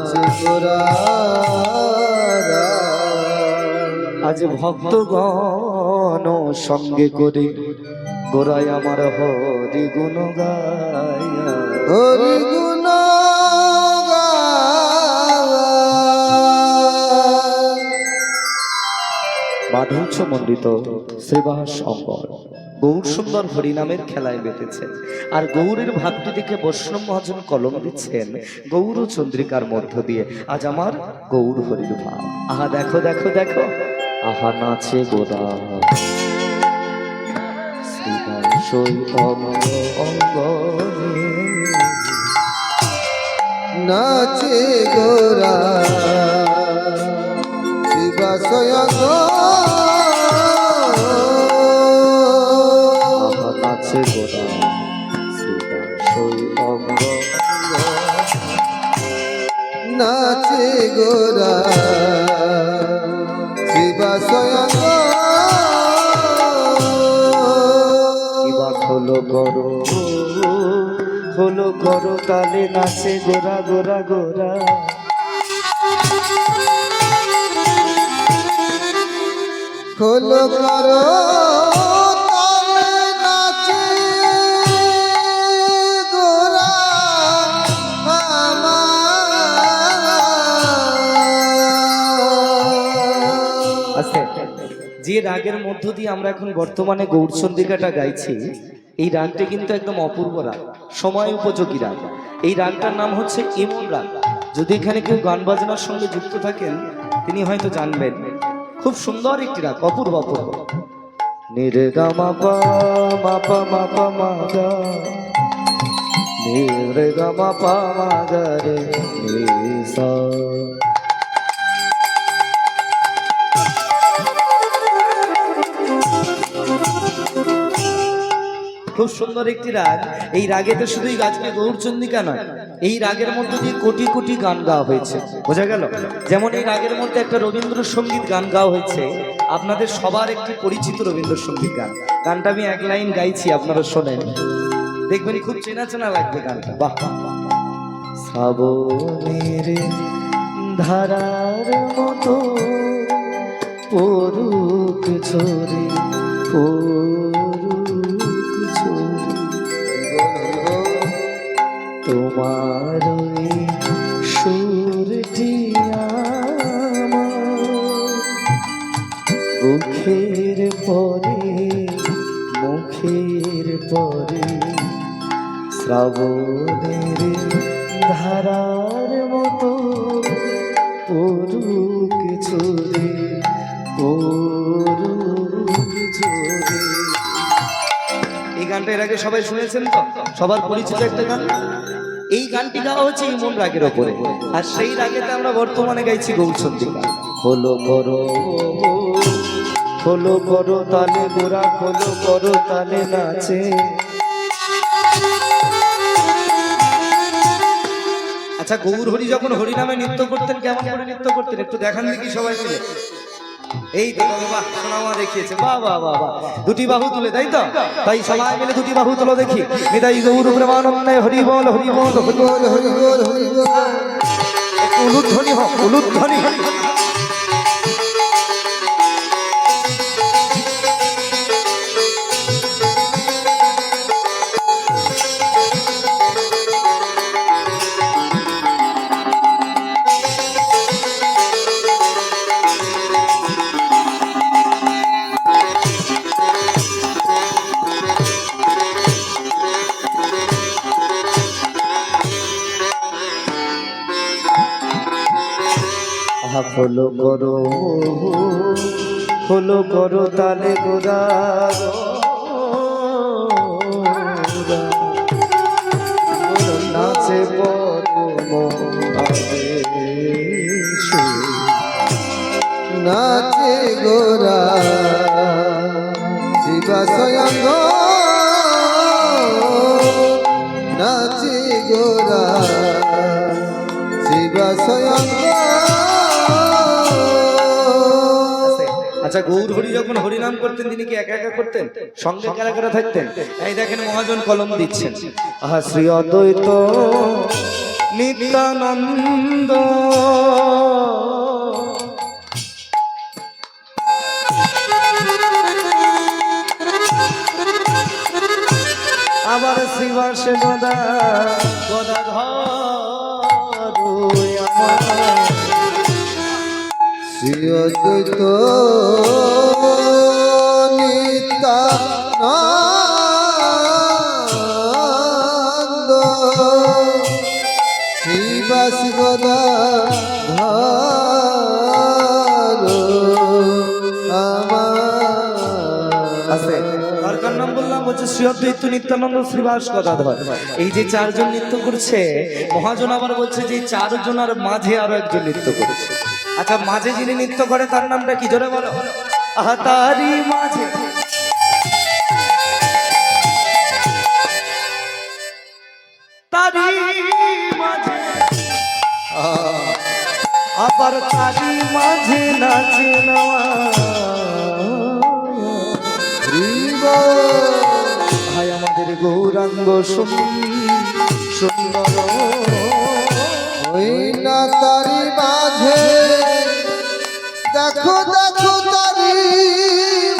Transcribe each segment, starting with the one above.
নাচে গোরা আজ ভক্তগণ সঙ্গে করে গোরায় আমার হরি গুণ গায়া হরি গুণ মাধুর্য মণ্ডিত শ্রীবাস অঙ্গর গৌর সুন্দর হরিনামের খেলায় মেতেছে। আর গৌরের ভাবটি দেখে বৈষ্ণব মহাজন কলম দিচ্ছেন গৌর চন্দ্রিকার মধ্য দিয়ে আজ আমার গৌর হরির ভাব। আহা দেখো দেখো দেখো, আহা নাচে গোরা শ্রীবাসই অঙ্গ নাচে গোরা শিবাশয় নাচে গোরা শ্রীবাসই অঙ্গ নাচে গোরা শিবাশয় কিবা হলো করো তালে নাচে গোরা গোরা গোরা খোলো করো তালে নাচে গোরা আচ্ছা, যে রাগের মধ্য দিয়ে আমরা এখন বর্তমানে গৌরচন্দ্রিকাটা গাইছি, এই রাগটা কিন্তু একদম অপূর্ব রাগ, সময় উপযোগী রাগ। এই রাগটার নাম হচ্ছে ইমন রাগ। যদি এখানে কেউ গান বাজনার সঙ্গে যুক্ত থাকেন তিনি হয়তো জানবেন। খুব সুন্দর একটি রাগ, অপূর্ব অপূর্ব। নিরে গা মা পা মা পা মা পা মা গা, নিরে গা মা পা মা গা রে নি সা। খুব সুন্দর একটি রাগ। এই রাগেতে শুধুই আজকে গৌরচন্দ্রিকা নয়, এই রাগের মধ্যে দিয়ে কোটি কোটি গান গাওয়া হয়েছে, বোঝা গেল? যেমন এই রাগের মধ্যে একটা রবীন্দ্রসঙ্গীত গান গাওয়া হয়েছে, আপনাদের সবার একটি পরিচিত রবীন্দ্রসঙ্গীত গান। গানটা আমি এক লাইন গাইছি, আপনারা শোনেন, দেখবেন খুব চেনা চেনা লাগবে গানটা। বাহ, শ্রাবণের ধারার মতো পরুক ঝরে তোমার সুরটি আমার মুখের পরে শ্রাবণের ধারার মতো পরুক ঝরে এই গানটা এর আগে সবাই শুনেছেন তো, সবার পরিচিত একটা গান। এই গানটি গাওয়া হচ্ছে ইমন রাগের ওপরে, আর সেই রাগেতে আমরা বর্তমানে গাইছি গৌরচন্দ্রিকা। খোলো করো তালে গোরা, খোলো করো তালে নাচে। আচ্ছা, গৌর হরি যখন হরিনামে নৃত্য করতেন কেমন করে নৃত্য করতেন একটু দেখান দেখি সবাই মিলে। এই তো বাবা সোনামা দেখিয়েছে, বাহ বাহ বাহ বাহ, দুটি বাহু তুলে, তাই তো? তাই সবাই মিলে দুটি বাহু তুলো দেখি। নিতাই গৌর প্রেমানন্দে হরি বল হরি বল হরি বল হরি বল হরি বল। একটু উলুধ্বনি হোক, উলুধ্বনি। ফলো করো তালে গোরা নাচে নাচে গোরা শিবাশয় নাচে গোরা শিবাশয়। আচ্ছা, গৌর হরি যখন হরিনাম করতেন তিনি কি একা একা করতেন, সঙ্গে কারা কারা থাকতেন? এই দেখেন মহাজন কলম দিচ্ছেন। আহা শ্রী অদ্বৈত নিত্যানন্দ। আবার শ্রীবাস গদা গদাধর আমার শ্রী অদ্বৈত নিত্যানন্দ শ্রীবাস গদাধর আছে তার কার নাম বললাম হচ্ছে শ্রী অদ্বৈত নিত্যানন্দ শ্রীবাস গদাধর। এই যে চারজন নৃত্য করছে, মহাজন আবার বলছে যে চারজনের মাঝে আরো একজন নৃত্য করছে। আচ্ছা, মাঝে যিনি নৃত্য করে তার নামটা কি, জোরে বলো। আহা, তারি মাঝে, তারি মাঝে, আবার তারি মাঝে নাচে নেওয়া হায় আমাদের গৌরাঙ্গ সুন্দর। ওই না তারি মাঝে, দেখো দেখো তারি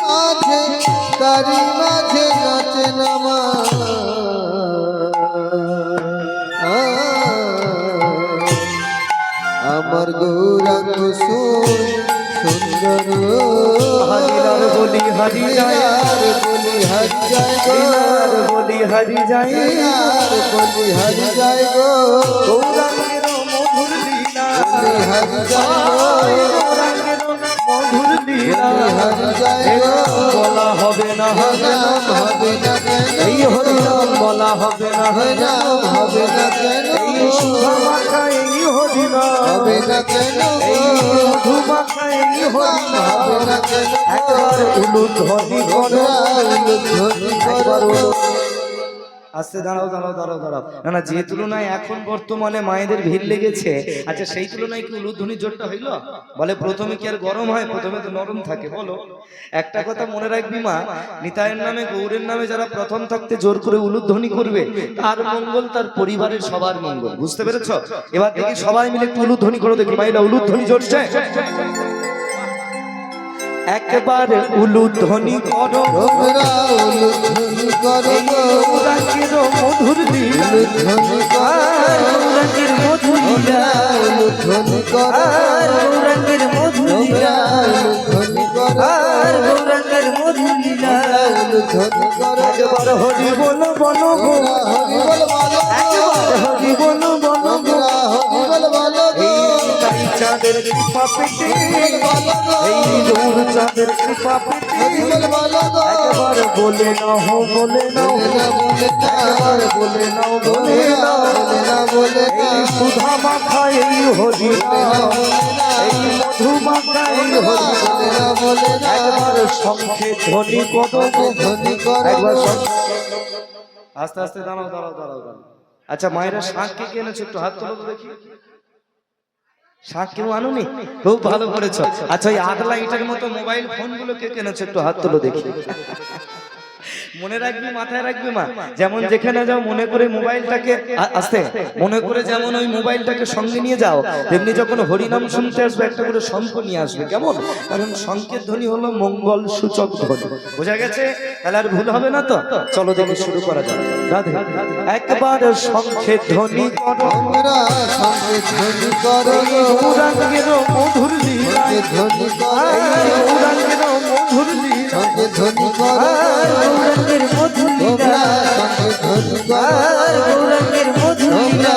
মাঝে, তারি মাঝে নাচে নামা আমার গৌরাঙ্গ সুন্দর। হরিলার বলি হরি যায়, বলি হরি যায় গো, বলি হরি যায়, বলি হরি যায় গো, গৌরাঙ্গের মধুর লীলা, বলি হরি যায় গো, গৌরাঙ্গের মধুর লীলা, হরি যায় গো, বলা হবে না, হবে না, হবে না কেন, এই হরিনাম বলা হবে না, নাম হবে না কেন, এই সুধা মাখা এই হরিনাম হবে না কেন, এই মধু মাখা এই হরিনাম হবে না কেন, একবার উলুধ্বনি করো, ধ্বনি একবার করো। আস্তে দাঁড়াও দাঁড়াও দাঁড়াও দাঁড়াও। না না, যে তুলনায় এখন বর্তমানে মায়েদের ভিড় লেগেছে, আচ্ছা সেই তুলনায় কি উলুধ্বনির জোরটা হইলো? বলে প্রথমে কি আর গরম হয়? প্রথমে তো নরম থাকে। বলো, একটা কথা মনে রাখবি মা, নিতাইয়ের নামে গৌরের নামে যারা প্রথম থাকতে জোর করে উলুধ্বনি করবে, তার মঙ্গল তার পরিবারের সবার মঙ্গল। বুঝতে পেরেছো? এবার দেখি সবাই মিলে একটু উলুধ্বনি করো, দেখি মাইরা উলুধ্বনি জোরছে। একবার উলুধ্বনি করো, তোমরা উলুধ্বনি করো, গৌরাঙ্গের মধুর লীলা, উলুধ্বনি করো, গৌরাঙ্গের মধুর লীলা, উলুধ্বনি করো, গৌরাঙ্গের মধুর লীলা, উলুধ্বনি করো, গৌরাঙ্গের মধুর লীলা। উলুধ্বনি করো। একবার হরি বলো বলো গো, হরি বল বলো, একবার হরি বলো বলো গো, হরি বল বলো, এই তাই চাঁদের কৃপা পেতে, এই দূর চাঁদের কৃপা পেতে, হরি বল বলো, একবার বলে নাও বলে নাও, একবার বলে নাও বলে নাও, বলে এই সুধা মাখা এই হরি নাম, এই মধু মাখা এই হরি নাম, বলে একবার শঙ্খে ধ্বনি করো, ধ্বনি করো। একবার শঙ্খে। আস্তে আস্তে দাঁড়াও দাঁড়াও দাঁড়াও দাঁড়াও। আচ্ছা, মায়েরা শাঁখ কে এনেছো? একটু হাত তোলো তো দেখি। শাঁখ কেউ আনুনি? খুব ভালো করেছো। আচ্ছা, ওই আগলা ইটার মতো মোবাইল ফোন গুলো কে কিনেছো? একটু হাত তোলো দেখি। মনে রাখবি, মাথায় রাখবি মা, যেমন যেখানে যাও মনে করে মোবাইলটাকে আস্তে মনে করে, যেমন ওই মোবাইলটাকে সঙ্গে নিয়ে যাও, তেমনি যখন হরিনাম শুনতে আসবে একটা করে শঙ্খ নিয়ে আসবে। কেমন? কারণ শঙ্খের ধ্বনি হলো মঙ্গল সূচক ধ্বনি। বোঝা গেছে? তাহলে আর ভুল হবে না তো? চলো দেখি শুরু করা যাক। রাধে। একবার শঙ্খের ধ্বনি করো, তোমরা সঙ্গে ধ্বনি করো, গৌরাঙ্গের মধুর লীলা, ধ্বনি করো, গৌরাঙ্গের মধুর লীলা, সঙ্গে ধ্বনি করো, গৌরাঙ্গের মধুর তোমরা লীলা, সঙ্গে ধ্বনি করো, গৌরাঙ্গের মধুর তোমরা লীলা,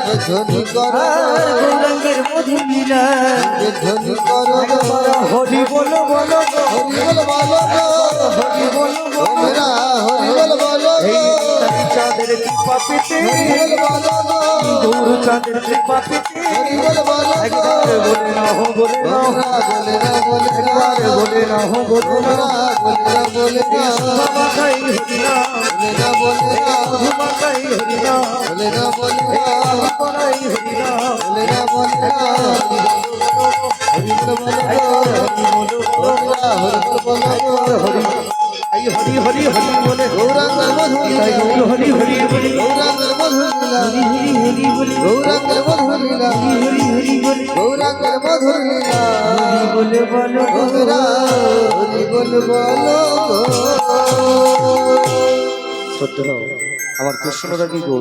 সঙ্গে ধ্বনি করো, গৌরাঙ্গের মধুর লীলা। সঙ্গে ধ্বনি করো, হরি বলো বলো গো, হরি বল বলো, হরি বলো বলো, তোমরা হরি বল বলো, এই তাই চাঁদের কৃপা পেতে, হরি বল বলো, গৌর চাঁদের কৃপা পেতে, হরি বল বলো, একবার বলে না হো বলে না, তোমরা বলে না বলে না, একবার বলে না হো বলে না, তোমরা বলে না বলে না, মাখাই হরি না, বলে না বলে না, মাখাই হরি না, বলে না বলে না, করাই হরি না, বলে না বলে না, হরি বল বলো, তোমরা হরি বল বলো, হরি আই হরি হরি হরি বলে গৌরাঙ্গ মধুর তাই লীলা, গৌর হরি হরি বলি, গৌরাঙ্গ মধুর লীলা, হরি হরি হরি বলি, গৌরাঙ্গ লীলা হরি হরি বল গৌরাঙ্গের মধুর লীলা হরি বল বলো গৌরা হরি বল বলো গো। শ্রদ্ধেয় আমার কৃষ্ণরাগী গৌর